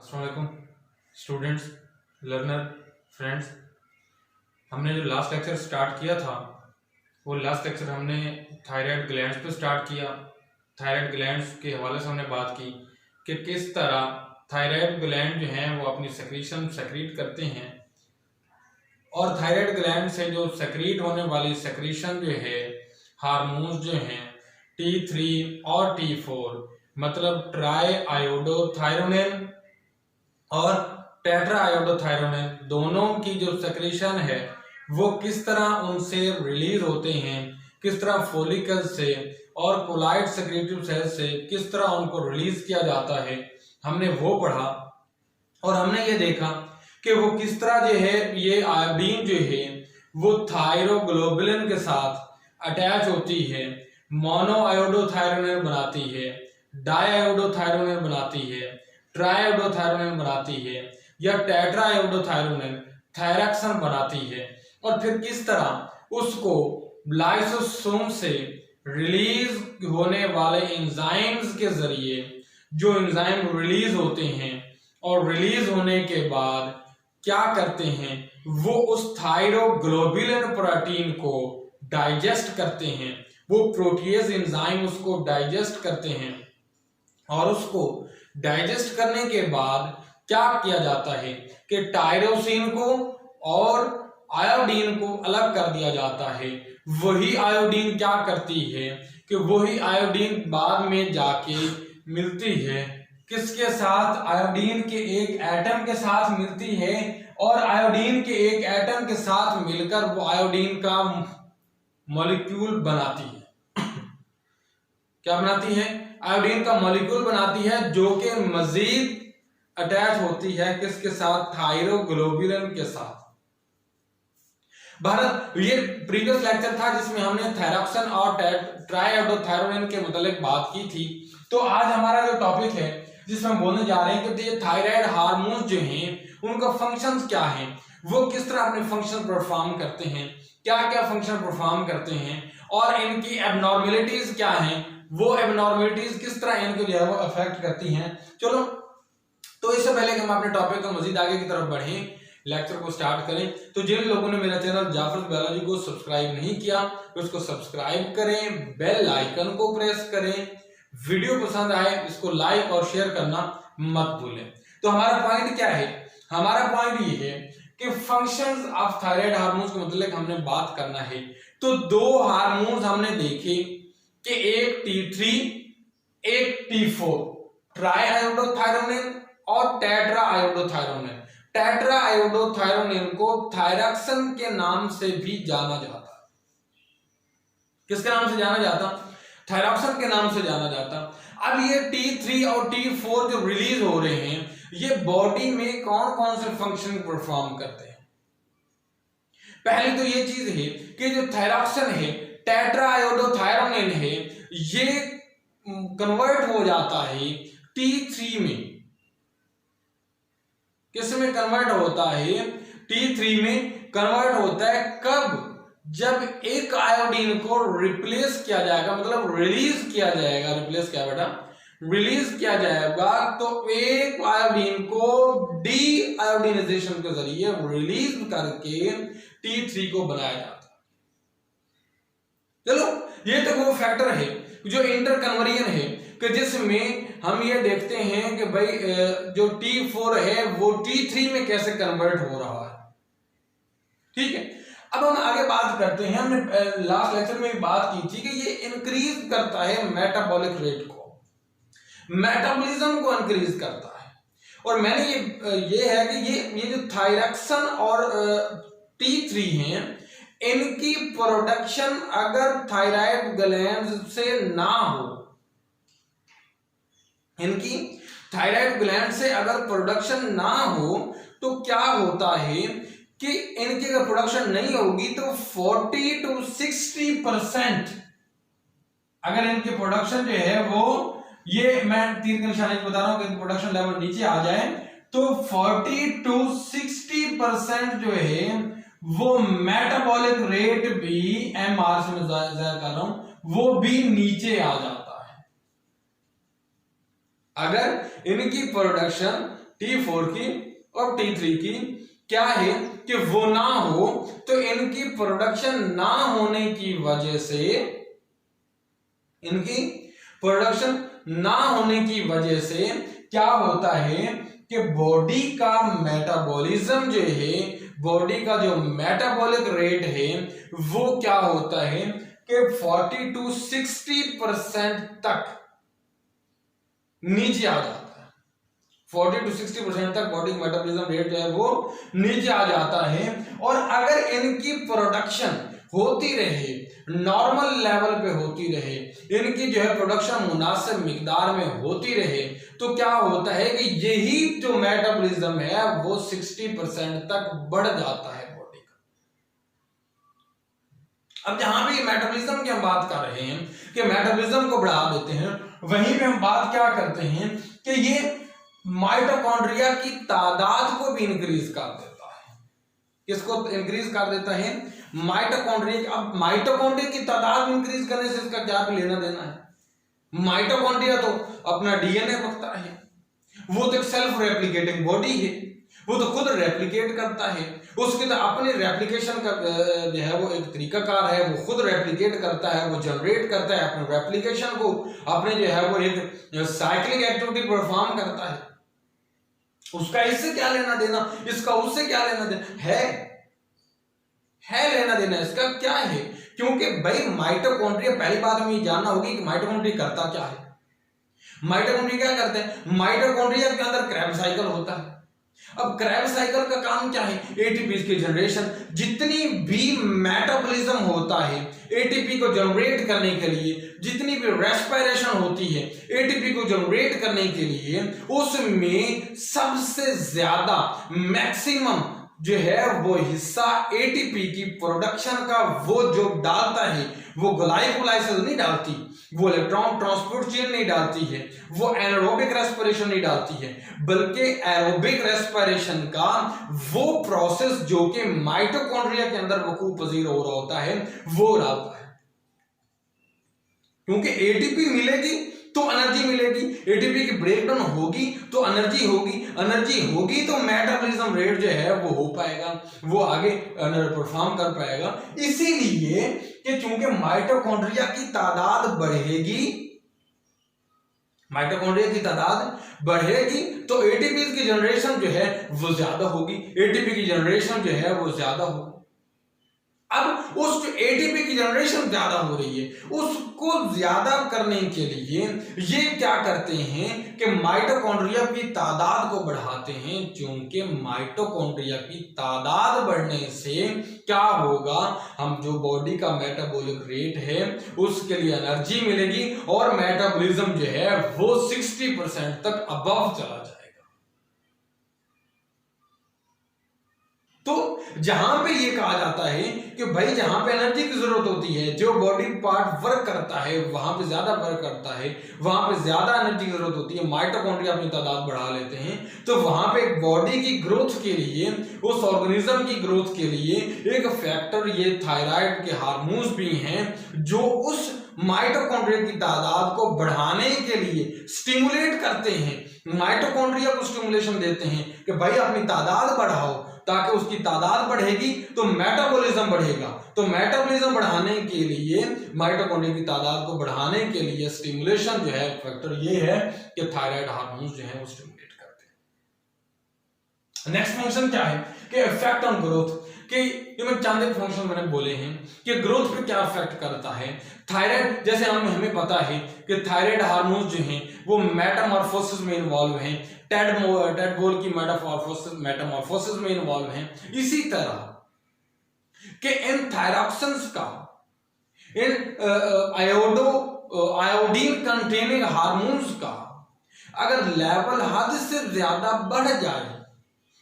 अस्सलाम वालेकुम students, learner, friends. हमने जो लास्ट लेक्चर स्टार्ट किया था वो लास्ट लेक्चर हमने थायराइड ग्लैंड्स पे स्टार्ट किया। थायराइड ग्लैंड्स के हवाले से हमने बात की कि किस तरह थायराइड ग्लैंड जो हैं वो अपनी सेक्रीशन सेक्रीट करते हैं, और थायराइड ग्लैंड से जो सेक्रीट होने वाली सेक्रीशन जो है हार्मोन्स जो हैं T3 और T4 मतलब ट्राई आयोडोथायरोनिन और टेट्रा आयोडोथायरोनिन दोनों की जो सेक्रीशन है वो किस तरह उनसे रिलीज होते हैं, किस तरह फोलिकल से और कोलाइड सेक्रेटिव सेल से किस तरह उनको रिलीज किया जाता है, हमने वो पढ़ा। और हमने ये देखा कि वो किस तरह जो है ये आयोडीन जो है वो थायरोग्लोबुलिन के साथ अटैच होती है, मोनो आयोडोथायरोनिन बनाती है, डाई आयोडोथायरोनिन बनाती है, ट्राई आयोडोथायरोनिन बनाती है या टेट्रा आयोडोथायरोनिन थायरक्सन बनाती है, और फिर किस तरह उसको लाइसोसोम से रिलीज होने वाले एंजाइम्स के जरिए जो एंजाइम रिलीज होते हैं और रिलीज होने के बाद क्या करते हैं वो उस थायरोग्लोबुलिन प्रोटीन को डाइजेस्ट करते हैं। वो प्रोटीएज एंजाइम उसको डाइजेस्ट करते हैं और उसको डाइजेस्ट करने के बाद क्या किया जाता है कि टायरोसिन को और आयोडीन को अलग कर दिया जाता है। वही आयोडीन क्या करती है कि वही आयोडीन बाद में जाके मिलती है किसके साथ, आयोडीन के एक एटम के साथ मिलती है, और आयोडीन के एक एटम के साथ मिलकर वो आयोडीन का मॉलिक्यूल बनाती है। क्या बनाती है? आयोडीन का मॉलिक्यूल बनाती है जो कि मजीद अटैच होती है किसके साथ, थायरोग्लोबुलिन के साथ। भारत ये प्रीवियस लेक्चर था जिसमें हमने थायरॉक्सिन और ट्राईआयोडोथायरोनिन के मुतालिक बात की थी। तो आज हमारा जो टॉपिक है जिसमें हम बोलने जा रहे हैं कि ये थायराइड हार्मोन्स जो हैं उनका फंक्शंस क्या हैं, वो किस तरह अपने फंक्शन परफॉर्म करते हैं, क्या क्या फंक्शन परफॉर्म करते हैं, और इनकी एबनॉर्मेलिटीज क्या हैं, वो एबनॉर्मेलिटीज किस तरह इनको जो है वो अफेक्ट करती हैं। चलो, तो इससे पहले कि हम अपने टॉपिक को मजीद आगे की तरफ बढ़ें, लेक्चर को स्टार्ट करें, तो जिन लोगों ने मेरा चैनल जाफर बायोलॉजी को सब्सक्राइब नहीं किया तो उसको सब्सक्राइब करें, बेल आइकन को प्रेस करें, वीडियो पसंद आए इसको लाइक और शेयर करना मत भूलें। तो हमारा पॉइंट क्या है? हमारा पॉइंट ये है कि फंक्शंस ऑफ थायराइड हार्मोन्स के मतलब हमने बात करना है। तो दो हार्मोन्स हमने देखे कि एक T3 एक T4, ट्राई आयोडोथायरोनिन और टेट्रा आयोडोथायरोनिन। टेट्रा आयोडोथायरोनिन को थायरक्सन के नाम से भी जाना जाता है। किसके नाम से जाना जाता? थायरक्सन के नाम से जाना जाता। अब ये T3 और T4 जो रिलीज हो रहे हैं ये बॉडी में कौन कौन से फंक्शन परफॉर्म करते हैं? पहले तो ये चीज है कि जो थायरक्सन है, टेट्रा आयोडोथायरोनिन है, ये कन्वर्ट हो जाता है T3 में। किस में कन्वर्ट होता है? T3 में कन्वर्ट होता है कब? जब एक आयोडीन को रिप्लेस किया जाएगा, मतलब रिलीज किया जाएगा, रिप्लेस क्या बेटा, रिलीज किया जाएगा, तो एक आयोडीन को डी आयोडीनाइजेशन के जरिए रिलीज करके T3 को बनाया जाता है। चलो, ये तो वो फैक्टर है जो इंटरकन्वर्जन है कि जिसमें हम ये देखते हैं कि भाई जो T4 है वो T3 में कैसे कन्वर्ट हो रहा है। ठीक है, अब हम आगे बात करते हैं। हमने लास्ट लेक्चर में भी बात की थी कि ये इंक्रीज करता है मेटाबॉलिक रेट को, मेटाबॉलिज्म को इंक्रीज करता है। और मैंने ये है कि ये जो थायरक्सन और T3 हैं इनकी प्रोडक्शन अगर थायराइड ग्लैंड से ना हो, इनकी थायराइड ग्लैंड से अगर प्रोडक्शन ना हो तो क्या होता है कि इनकी अगर प्रोडक्शन नहीं होगी तो 40 to 60% अगर इनकी प्रोडक्शन जो है वो, ये मैं तीर के निशानी बता रहा हूं कि प्रोडक्शन लेवल नीचे आ जाए तो 40 to 60% जो है वो मेटाबॉलिक रेट भी, MR से मैं जाहिर कर रहा हूं, वो भी नीचे आ जाता है। अगर इनकी प्रोडक्शन T4 की और T3 की क्या है कि वो ना हो, तो इनकी प्रोडक्शन ना होने की वजह से, इनकी प्रोडक्शन ना होने की वजह से क्या होता है कि बॉडी का मेटाबॉलिज्म जो है, बॉडी का जो मेटाबॉलिक रेट है वो क्या होता है कि 40 to 60% तक नीचे आ जाता है। 40 to 60% तक बॉडी मेटाबॉलिज्म रेट जो है वो नीचे आ जाता है। और अगर इनकी प्रोडक्शन होती रहे, नॉर्मल लेवल पे होती रहे, इनकी जो है प्रोडक्शन मुनासिब मिकदार में होती रहे, तो क्या होता है कि यही जो मेटाबॉलिज्म है वो 60% तक बढ़ जाता है बॉडी का। अब जहां भी मेटाबॉलिज्म की हम बात कर रहे हैं कि मेटाबॉलिज्म को बढ़ा देते हैं, वहीं पे हम बात क्या करते हैं कि ये माइटोकॉन्ड्रिया की तादाद को भी इंक्रीज कर देता है। किसको इंक्रीज कर देता है? माइटोकॉन्ड्रिया। अब माइटोकॉन्ड्रिया की तादाद इंक्रीज करने से इसका क्या भी लेना देना है? माइटोकॉन्ड्रिया तो अपना डीएनए रखता है, वो तो एक सेल्फ रेप्लिकेटिंग बॉडी है, वो तो खुद रेप्लिकेट करता है, उसके तो अपने रेप्लिकेशन का जो है वो एक तरीकाकार है, वो खुद रेप्लिकेट करता है, वो जनरेट करता है अपने रेप्लिकेशन को, अपने जो है वो एक साइक्लिंग एक्टिविटी परफॉर्म करता है। उसका इससे क्या लेना देना, इसका उससे क्या लेना देना है लेना देना इसका क्या है? क्योंकि भाई माइटोकॉन्ड्रिया, पहली बात हमें जानना होगी कि माइटोकॉन्ड्रिया करता क्या है। माइटोकॉन्ड्रिया क्या करते हैं? माइटोकॉन्ड्रिया के अंदर क्रेब साइकिल होता है। अब क्रेब साइकिल का काम क्या है? एटीपी की जनरेशन। जितनी भी मेटाबॉलिज्म होता है एटीपी को जनरेट करने के लिए, जितनी भी रेस्पिरेशन होती है एटीपी को जनरेट करने के लिए, उसमें सबसे ज्यादा मैक्सिमम जो है वो हिस्सा एटीपी की प्रोडक्शन का वो जो डालता है, वो ग्लाइकोलाइसिस नहीं डालती, वो इलेक्ट्रॉन ट्रांसपोर्ट चेन नहीं डालती है, वो एनारोबिक रेस्पिरेशन नहीं डालती है, बल्कि एरोबिक रेस्पिरेशन का वो प्रोसेस जो कि माइटोकॉन्ड्रिया के अंदर वकूफ पजीर हो रहा होता है वो डालता है। क्योंकि एटीपी मिलेगी तो एनर्जी मिलेगी, एटीपी की ब्रेकडाउन होगी तो एनर्जी होगी, एनर्जी होगी तो मेटाबॉलिज्म रेट जो है वो हो पाएगा, वो आगे परफॉर्म कर पाएगा। इसीलिए कि चूंकि माइटोकॉन्ड्रिया की तादाद बढ़ेगी, माइटोकॉन्ड्रिया की तादाद बढ़ेगी तो एटीपी की जनरेशन जो है वो ज्यादा होगी, एटीपी की जनरेशन जो है वो ज्यादा होगी। अब उस जो एटीपी की जनरेशन ज्यादा हो रही है, उसको ज्यादा करने के लिए ये क्या करते हैं कि माइटोकॉन्ड्रिया की तादाद को बढ़ाते हैं। क्योंकि माइटोकॉन्ड्रिया की तादाद बढ़ने से क्या होगा, हम जो बॉडी का मेटाबॉलिक रेट है उसके लिए एनर्जी मिलेगी और मेटाबॉलिज्म जो है वो 60% तक अबव चला जाएगा। तो जहां पे ये कहा जाता है कि भाई जहां पे एनर्जी की जरूरत होती है, जो बॉडी पार्ट वर्क करता है वहां पे ज्यादा वर्क करता है, वहां पे ज्यादा एनर्जी की जरूरत होती है, माइटोकॉन्ड्रिया अपनी तादाद बढ़ा लेते हैं, तो वहां पे बॉडी की ग्रोथ के लिए, उस ऑर्गेनिज्म की ग्रोथ के लिए एक फैक्टर ये थायराइड के हार्मोन्स भी हैं जो उस माइटोकॉन्ड्रिया की तादाद को बढ़ाने के लिए स्टिमुलेट करते हैं, माइटोकॉन्ड्रिया को स्टिमुलेशन देते हैं कि भाई अपनी तादाद बढ़ाओ, ताकि उसकी तादाद बढ़ेगी तो मेटाबॉलिज्म बढ़ेगा। तो मेटाबॉलिज्म बढ़ाने के लिए, माइटोकॉन्ड्रिया की तादाद को बढ़ाने के लिए स्टिमुलेशन जो है फैक्टर ये है कि थायराइड हार्मोन्स जो है वो स्टिमुलेट करते हैं। नेक्स्ट फंक्शन क्या है कि इफेक्ट ऑन ग्रोथ, कि ये चांदे फंक्शन मैंने बोले हैं कि ग्रोथ पे क्या इफेक्ट करता है। थायराइड, जैसे हमें पता है कि थायराइड हार्मोन्स जो हैं वो मेटामॉर्फोसिस में इन्वॉल्व हैं, टेडबोल की मेटामॉर्फोसिस में इन्वॉल्व हैं। इसी तरह कि इन थायरॉक्सिन्स का, इन आयोडीन कंटेनिंग हार्मोन्स का अगर लेवल हद से ज्यादा बढ़ जाए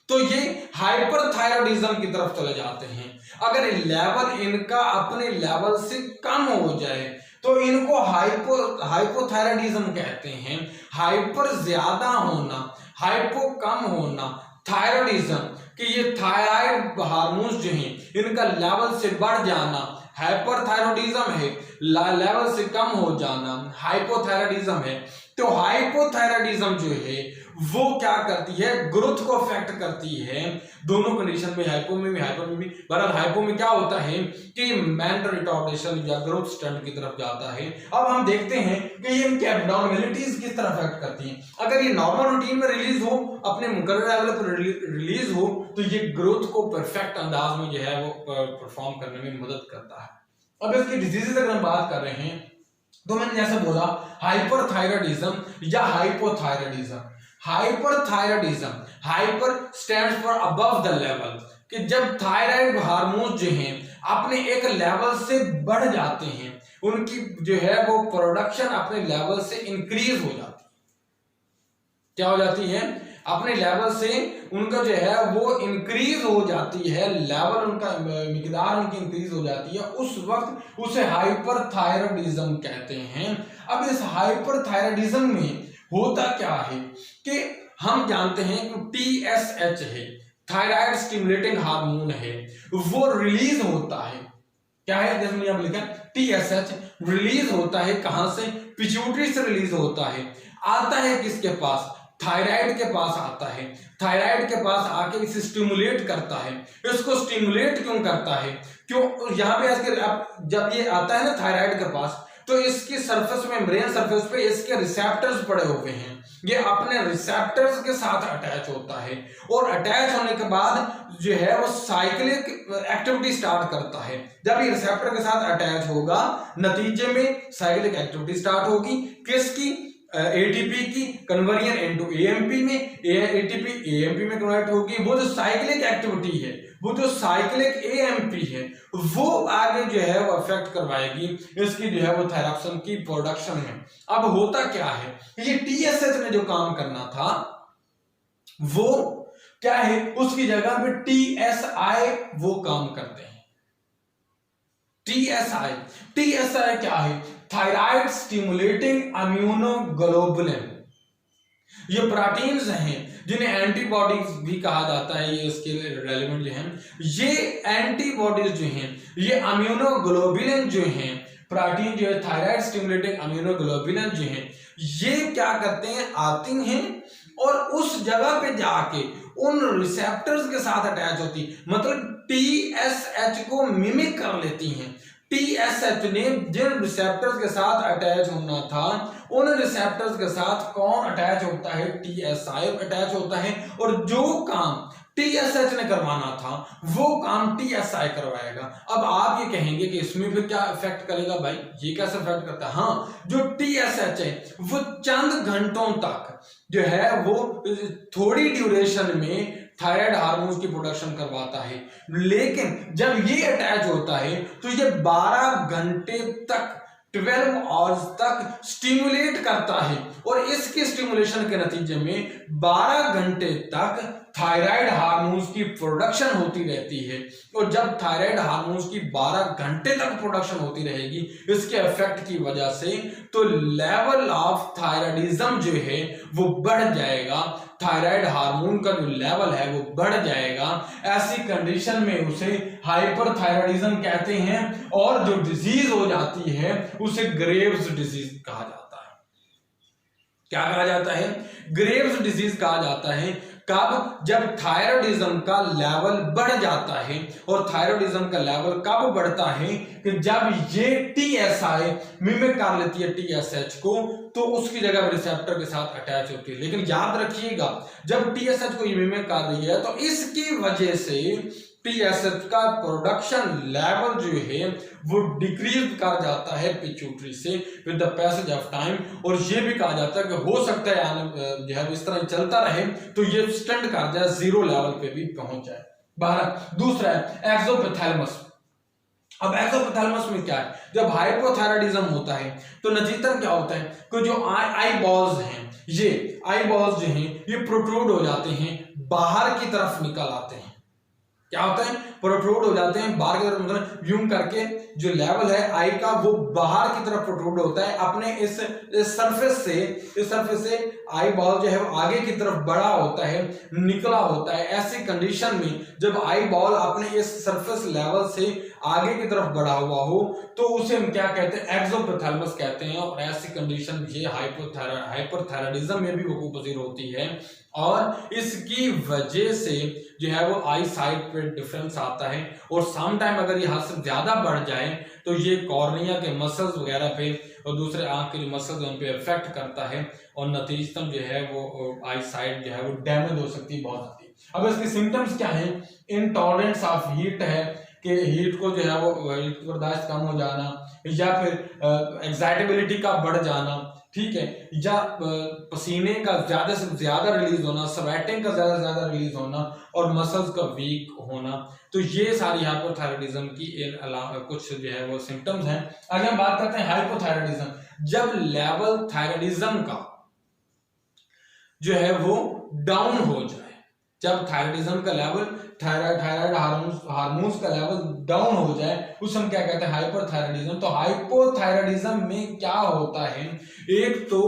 तो ये हाइपरथायरॉइडिज्म की तरफ चले जाते हैं। अगर लेवल इनका अपने लेवल से कम हो जाए तो इनको हाइपोथायरॉइडिज्म कहते हैं। हाइपर ज्यादा होना, हाइपो कम होना, थायरॉइडिज्म कि ये थायराइड हार्मोन्स जो हैं इनका लेवल से बढ़ जाना हाइपरथायरॉइडिज्म है, लेवल से कम हो जाना हाइपोथायरॉइडिज्म है। तो हाइपोथायरॉइडिज्म जो है वो क्या करती है, ग्रोथ को अफेक्ट करती है। दोनों कंडीशन में, हाइपो में भी हाइपर में भी। बहरहाल हाइपो में क्या होता है कि मेंटल रिटार्डेशन या ग्रोथ स्टंट की तरफ जाता है। अब हम देखते हैं कि ये इनकी एब्नॉर्मलिटीज किस तरह अफेक्ट करती हैं। अगर ये नॉर्मल रूटीन में रिलीज हो, अपने मुकर्रर लेवल पर रिलीज हो, तो ये ग्रोथ को परफेक्ट अंदाज में जो है वो परफॉर्म करने में मदद करता है। अब इसकी डिजीजेस अगर हम बात कर रहे हैं तो मैंने जैसे बोला हाइपरथायराइडिज्म या hypothyroidism. Hyperthyroidism, hyper stands for above the level, कि जब थायराइड हार्मोन जो हैं अपने एक लेवल से बढ़ जाते हैं, उनकी जो है वो प्रोडक्शन अपने लेवल से इंक्रीज हो जाती है। क्या हो जाती है, अपने लेवल से उनका जो है वो इंक्रीज हो जाती है, लेवल उनका मिकदार उनकी इंक्रीज हो जाती है, उस वक्त उसे हाइपरथायराइडिज्म कहते हैं। अब इस हाइपरथायराइडिज्म में होता क्या है कि हम जानते हैं कि TSH है, थायराइड स्टिमुलेटिंग हार्मोन है, वो रिलीज होता है। क्या है, जैसे मैंने यहाँ लिखा TSH रिलीज होता है, कहां से, पिट्यूटरी से रिलीज होता है। आता है किसके पास, थायराइड के पास आता है। थायराइड के पास आके इसे स्टिमुलेट करता है। इसको स्टिमुलेट क्यों करता है, क्यों, यहाँ पे जब ये आता है ना थायराइड के पास, तो इसकी सरफेस में, मेम्ब्रेन सरफेस पे इसके रिसेप्टर्स पड़े हुए हैं। ये अपने रिसेप्टर्स के साथ अटैच होता है और अटैच होने के बाद जो है वो साइक्लिक एक्टिविटी स्टार्ट करता है। जब ये रिसेप्टर के साथ अटैच होगा, नतीजे में साइक्लिक एक्टिविटी स्टार्ट होगी, किसकी, ATP की कन्वर्जन इनटू AMP में, ATP AMP में कन्वर्ट होगी। वो जो साइक्लिक एक्टिविटी है, वो जो साइक्लिक AMP है, वो आगे जो है वो अफेक्ट करवाएगी इसकी जो है वो थायरॉक्सिन की प्रोडक्शन में। अब होता क्या है, ये TSH ने जो काम करना था वो क्या है, उसकी जगह पे TSI वो काम करते हैं। TSI क्या है, थायराइड स्टिमुलेटिंग इम्यूनोग्लोबुलिन। ये प्रोटीन्स हैं जिन्हें एंटीबॉडीज भी कहा जाता है, ये इसके रेलेवेंट जो हैं, ये एंटीबॉडीज जो हैं, ये इम्यूनोग्लोबुलिन जो हैं, प्रोटीन जो है थायराइड स्टिमुलेटिंग इम्यूनोग्लोबुलिन जो हैं, ये क्या करते हैं, आती हैं और उस जगह पे जाके उन रिसेप्टर्स के साथ अटैच होती, मतलब TSH को मिमिक कर लेती हैं। TSH ने जिन रिसेप्टर्स के साथ अटैच होना था, उन रिसेप्टर्स के साथ कौन अटैच होता है, TSI अटैच होता है, और जो काम TSH ने करवाना था वो काम TSI करवाएगा। अब आप ये कहेंगे कि इसमें भी क्या इफेक्ट करेगा भाई, ये कैसे इफेक्ट करता है। हाँ, जो TSH है वो चंद घंटों तक जो है वो थोड़ी ड्यूरेशन में थायराइड हार्मोन्स की प्रोडक्शन करवाता है, लेकिन जब ये अटैच होता है तो ये 12 घंटे तक, 12 आवर्स तक स्टिमुलेट करता है, और इसके स्टिमुलेशन के नतीजे में 12 घंटे तक थायराइड हार्मोन्स की प्रोडक्शन होती रहती है। और जब थायराइड हार्मोन्स की 12 घंटे तक प्रोडक्शन होती रहेगी इसके इफेक्ट की वजह से, तो लेवल ऑफ थायराइडिज्म जो है वो बढ़ जाएगा, थायराइड हार्मोन का जो लेवल है वो बढ़ जाएगा। ऐसी कंडीशन में उसे हाइपरथायराइडिज्म कहते हैं, और जो डिजीज हो जाती है उसे ग्रेव्स डिजीज कहा जाता है। क्या कहा जाता है, ग्रेव्स डिजीज कहा जाता है। कब, जब थायराइडिज्म का लेवल बढ़ जाता है। और थायराइडिज्म का लेवल कब बढ़ता है कि जब ये TSI मिमिक कर लेती है TSH को, तो उसकी जगह रिसेप्टर के साथ अटैच होती है। लेकिन याद रखिएगा, जब TSH को ये मिमिक कर रही है तो इसकी वजह से TSH का प्रोडक्शन लेवल जो है वो डिक्रीज कर जाता है पिट्यूटरी से with the passage of time. और ये भी कहा जाता है कि हो सकता है जो है इस तरह चलता रहे तो ये स्टंट कर जाए, 0 लेवल पे भी पहुंच जाए। बारह, दूसरा है एक्सोपिथैलेमस। अब एक्सोपिथैलेमस में क्या है, जब हाइपोथायराइडिज्म होता है तो नतीजतन क्या होता है कि जो आई बॉल्स हैं, ये आई बॉल्स जो हैं ये प्रोट्रूड हो जाते हैं, बाहर की तरफ निकल आते हैं। क्या होता है, प्रोट्रूड हो जाते हैं बाहर की तरफ, मतलब यूं करके जो लेवल है आई का वो बाहर की तरफ प्रोट्रूड होता है अपने इस सरफेस से आई बॉल जो है वो आगे की तरफ बड़ा होता है, निकला होता है। ऐसी कंडीशन में जब आई बॉल अपने इस सरफेस लेवल से आगे की तरफ बढ़ा हुआ हो तो उसे हम क्या कहते हैं, एक्सोपिथैलेमस कहते हैं। और ऐसी कंडीशन ये हाइपरथायराइडिज्म में भी वकूफ पजीर होती है और इसकी वजह से जो है वो आई साइट पे डिफरेंस आता है। और सम टाइम अगर ये हद से ज्यादा बढ़ जाए तो ये कॉर्निया के मसल्स वगैरह पे और दूसरे आंख के जो मसल्स हैं उन पे इफेक्ट करता है और नतीजतन जो है वो आई साइट जो है वो डैमेज हो सकती है बहुत ज्यादा। अब इसके सिम्टम्स क्या हैं, इनटॉलरेंस ऑफ हीट है कि हीट को जो है वो हीट बर्दाश्त कम हो जाना, या फिर एक्साइटेबिलिटी का बढ़ जाना, ठीक है, या पसीने का ज्यादा से ज्यादा रिलीज होना, स्वेटिंग का ज्यादा से ज्यादा रिलीज होना और मसल्स का वीक होना। तो ये सारी हाइपोथायराइडिज्म की कुछ जो है वो सिम्टम्स हैं। अगर हम बात करते हैं हाइपोथायराइडिज्म, जब लेवल थायराइडिज्म का जो है वो डाउन हो जाए, जब थायराइडिज्म का लेवल थायराइड हार्मोन्स का लेवल डाउन हो जाए उसे हम क्या कहते हैं, हाइपरथायराइडिज्म। तो हाइपोथायराइडिज्म में क्या होता है, एक तो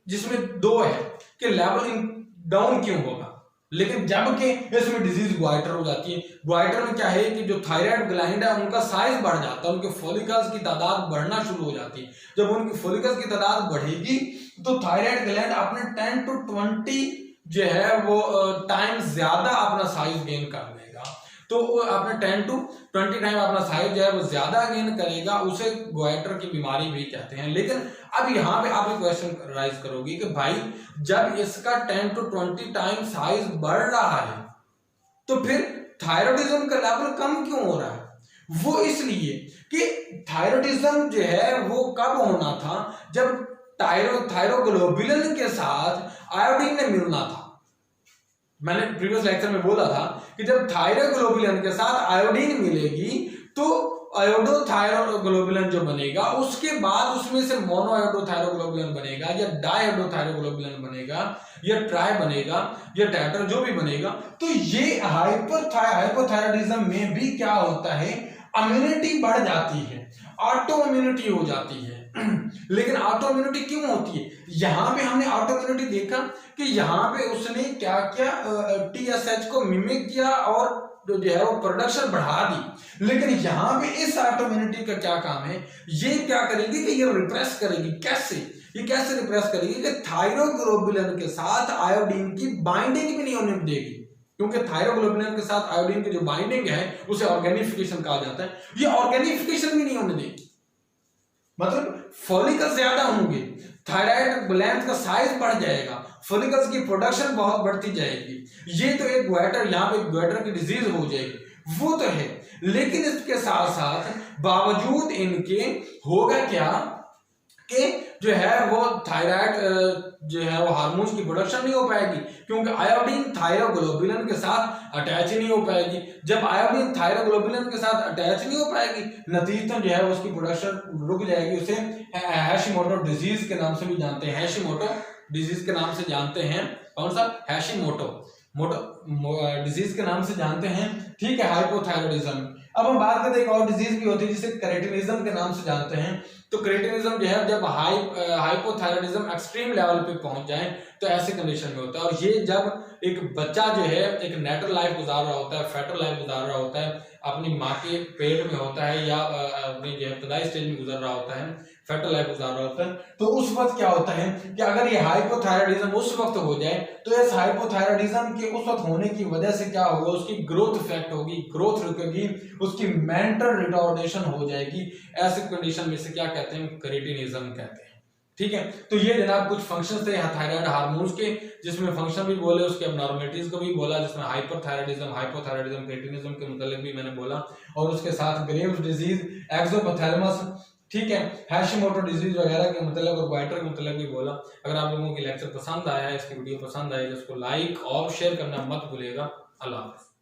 जिसमें दो है कि लेवल डाउन क्यों होगा, लेकिन जबकि इसमें डिजीज ग्वाइटर हो जाती है। ग्वाइटर में क्या है कि जो थायराइड ग्लैंड है उनका साइज बढ़ जाता है, उनके फॉलिकल्स की तादाद बढ़ना शुरू हो जाती है। जब उनकी फॉलिकल्स की तादाद बढ़ेगी तो थायराइड ग्लैंड अपने 10 to 20 जो है वो टाइम ज्यादा अपना साइज गेन कर लेगा। तो अपने 10 to 20 टाइम अपना साइज जो है वो ज्यादा गेन करेगा, उसे ग्वाइटर की बीमारी भी कहते हैं। लेकिन अब यहाँ पे आप एक क्वेश्चन राइज करोगे कि भाई जब इसका 10 to 20 टाइम साइज बढ़ रहा है तो फिर थायराइडिज्म का लेवल कम क्यों हो रहा है? वो इसलिए कि थायराइडिज्म जो है वो कब होना था, जब थायरोग्लोबुलिन के साथ आयोडीन ने मिलना था। मैंने प्रीवियस लेक्चर में बोला था कि जब थायरोग्लोबुलिन के साथ आयोडीन मिलेगी तो आयोडोथायरोग्लोबुलिन जो बनेगा, उसके बाद उसमें से मोनो आयोडोथायरोग्लोबुलिन बनेगा या डायआयोडोथायरोग्लोबुलिन बनेगा या ट्राई बनेगा या टेट्रा जो भी बनेगा। तो ये हाइपोथायराइडिज्म में भी क्या होता है, इम्यूनिटी बढ़ जाती है, ऑटो इम्यूनिटी हो जाती है। लेकिन ऑटो इम्यूनिटी क्यों होती है? यहां पे हमने ऑटो इम्यूनिटी देखा कि यहां पे उसने क्या क्या TSH को मिमिक किया और जो है वो प्रोडक्शन बढ़ा दी। लेकिन यहां पे इस ऑटो इम्यूनिटी का क्या काम है, ये क्या करेगी कि ये रिप्रेस करेगी। कैसे? ये कैसे रिप्रेस करेगी कि थायरोग्लोबुलिन के साथ आयोडीन की बाइंडिंग भी नहीं होने देगी, क्योंकि थायरोग्लोबुलिन के साथ आयोडीन की जो बाइंडिंग है उसे ऑर्गेनिफिकेशन कहा जाता है। ये ऑर्गेनिफिकेशन भी नहीं होने देगी, मतलब फॉलिकल्स ज्यादा होंगे, थायराइड ग्लैंड का साइज बढ़ जाएगा, फॉलिकल्स की प्रोडक्शन बहुत बढ़ती जाएगी। ये तो एक ग्वाइटर, यहाँ पे ग्वाइटर की डिजीज हो जाएगी, वो तो है। लेकिन इसके साथ साथ बावजूद इनके होगा क्या कि जो है वो थायराइड जो है वो हार्मोन्स की प्रोडक्शन नहीं हो पाएगी, क्योंकि आयोडीन थायरोग्लोबुलिन के साथ अटैच नहीं हो पाएगी। जब आयोडीन थायरोग्लोबुलिन के साथ अटैच नहीं हो पाएगी, नतीजतन जो है उसकी प्रोडक्शन रुक जाएगी। उसे हैशिमोटो डिजीज के नाम से भी जानते हैं, हैशिमोटो डिजीज के नाम से जानते हैं। कौन सा? हैशिमोटो डिजीज के नाम से जानते हैं, ठीक है, हाइपोथायराइडिज्म। अब हम बात करते हैं एक और डिजीज भी होती है जिसे क्रेटिनिज्म के नाम से जानते हैं। तो क्रेटिनिज्म जो है जब हाइपोथायराइडिज्म एक्सट्रीम लेवल पे पहुंच जाए तो ऐसे कंडीशन में होता है। और ये जब एक बच्चा जो है एक नेचुरल लाइफ गुजार रहा होता है, फेटल लाइफ गुजार रहा होता है, अपनी माँ के पेट में होता है या अपनी जो इब्तदाई स्टेज में गुजर रहा होता है, फेटल लाइफ गुजार रहा होता है, तो उस वक्त क्या होता है कि अगर ये हाइपोथायराइडिज्म उस वक्त हो जाए तो इस हाइपोथायराइडिज्म के उस वक्त होने की वजह से क्या होगा, उसकी ग्रोथ इफेक्ट होगी, ग्रोथ रुकेगी, उसकी मेंटल रिटार्डेशन हो जाएगी। ऐसी कंडीशन में से क्या कहते हैं, क्रेटिनिज्म कहते हैं। ठीक है, तो ये जनाब कुछ फंक्शंस थे थायराइड हार्मोन्स के, जिसमें फंक्शन भी बोले, उसके एब्नॉर्मलिटीज को भी बोला, जिसमें हाइपरथायराइडिज्म, हाइपोथायराइडिज्म, क्रेटिनिज्म के मतलब भी मैंने बोला, और उसके साथ ग्रेव्स डिजीज, एक्सोपिथैलेमस, ठीक है, हैशिमोटो डिजीज वगैरह के मतलब और ग्वाइटर के मतलब भी बोला। अगर आप लोगों की लेक्चर पसंद आया है, इसकी वीडियो पसंद आई, तो इसको लाइक और शेयर करना मत भूलिएगा। अल्लाह हाफ़िज़।